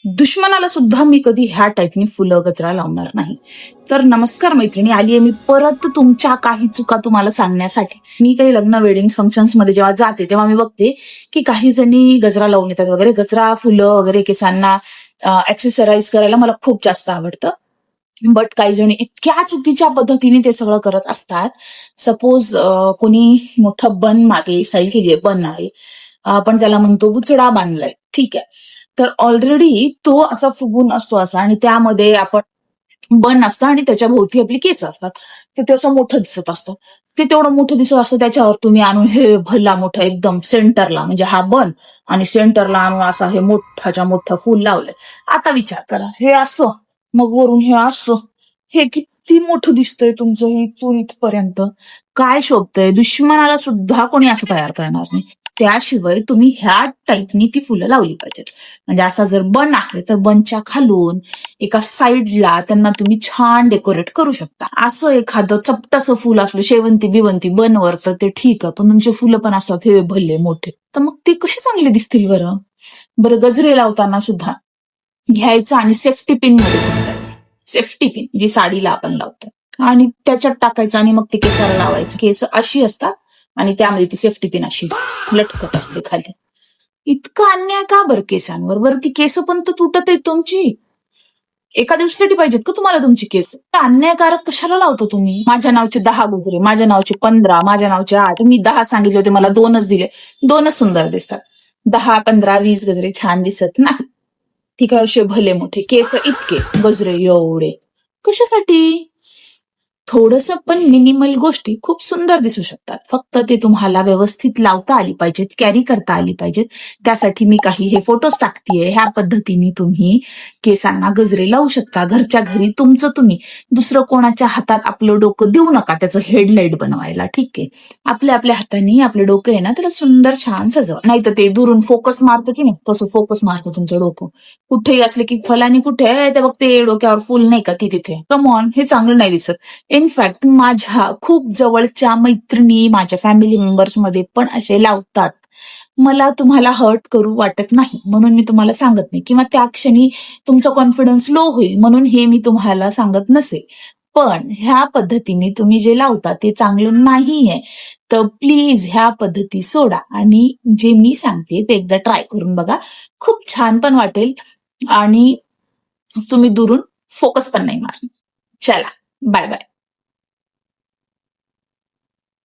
दुश्मनाला सुद्धा मी कधी ह्या टाईपनी फुलं गजरा लावणार नाही. तर नमस्कार मैत्रिणी, आलीये मी परत तुमच्या काही चुका तुम्हाला सांगण्यासाठी. मी काही लग्न वेडिंग फंक्शन्स मध्ये जेव्हा जाते तेव्हा मी बघते की काही जणी गजरा लावून येतात वगैरे. गजरा, फुलं वगैरे केसांना ऍक्सेसराईज करायला मला खूप जास्त आवडतं. बट काही जणी इतक्या चुकीच्या पद्धतीने ते सगळं करत असतात. सपोज कोणी मोठं बन मागे स्टाईल केली आहे, बन आहे, आपण त्याला म्हणतो बुचडा बांधलाय, ठीक आहे. तर ऑलरेडी तो असा फुगून असतो असा, आणि त्यामध्ये आपण बन असतं आणि त्याच्या भोवती आपली केस असतात. ते असं मोठं दिसत असतं. ते तेवढं मोठं दिसत असतं, त्याच्यावर तुम्ही आणून हे भला मोठं एकदम सेंटरला, म्हणजे हा बन आणि सेंटरला आणून असा हे मोठाच्या मोठं फुल लावलंय. आता विचार करा, हे असं, मग वरून हे असं, हे किती मोठं दिसतंय तुमचं इथून इथपर्यंत. काय शोभतंय? दुश्मनाला सुद्धा कोणी असं तयार करणार नाही. त्याशिवाय तुम्ही ह्या टाईपनी ती फुलं लावली पाहिजेत. म्हणजे असा जर बन आहे तर बनच्या खालून एका साईडला त्यांना तुम्ही छान डेकोरेट करू शकता. असं एखादं चपटसं फुल असलं शेवंती बिवंती बनवर तर ते ठीक आहे, पण तुमचे फुलं पण असतात हे भले मोठे, तर मग ते कसे चांगले दिसतील बरं? बरं, गजरे लावताना सुद्धा घ्यायचं आणि सेफ्टी पिन मध्ये घुसायचं. सेफ्टी पिन जी साडीला आपण लावतो, आणि त्याच्यात टाकायचं आणि मग ते केसाला लावायचं. केस अशी असतात आणि त्यामध्ये ती सेफ्टी पिन अशी लटकत असते खाली. इतका अन्याय का बरं केसांवर? बरं, ती केस पण तर तुटत आहेत तुमची. एका दिवसासाठी पाहिजेत का तुम्हाला तुमची केस? अन्यायकारक कशाला लावतो तुम्ही? माझ्या नावचे 10 गजरे, माझ्या नावचे 15, माझ्या नावचे 8. मी 10 सांगितले होते, मला 2च दिले. 2च सुंदर दिसतात. 10, 15, 20 गजरे छान दिसत नाही. ठीक आहे, असे भले मोठे केस, इतके गजरे एवढे कशासाठी? थोडंसं पण मिनिमल गोष्टी खूप सुंदर दिसू शकतात. फक्त ते तुम्हाला व्यवस्थित लावता आली पाहिजेत, कॅरी करता आली पाहिजेत. त्यासाठी मी काही हे फोटोज टाकतेय. ह्या पद्धतीने तुम्ही केसांना गजरे लावू शकता घरच्या घरी, तुमचं तुम्ही. दुसरं कोणाच्या हातात आपलं डोकं देऊ नका त्याचं हेडलाईट बनवायला, ठीक आहे. आपल्या आपल्या हाताने आपलं डोकं आहे ना त्याला सुंदर छान सजवा. नाही तर ते दुरून फोकस मारतं की नाही, तसं फोकस मारतं तुमचं डोकं. कुठेही असले की फलानी कुठे आहे ते बघते, डोक्यावर फुल नाही का ती तिथे. कम ऑन, हे चांगलं नाही दिसत. इनफॅक्ट माझ्या खूप जवळच्या मैत्रिणी, माझ्या फॅमिली मेंबर्स मध्ये पण असे लावतात. मला तुम्हाला हर्ट करू वाटत नाही म्हणून मी तुम्हाला सांगत नाही, किंवा त्या क्षणी तुमचा कॉन्फिडन्स लो होईल म्हणून हे मी तुम्हाला सांगत नसेल. पण ह्या पद्धतीने तुम्ही जे लावता ते चांगलं नाहीये. तर प्लीज ह्या पद्धती सोडा आणि जे मी सांगते ते एकदा ट्राय करून बघा. खूप छान पण वाटेल आणि तुम्ही दुरून फोकस पण नाही मारणार. चला, बाय बाय.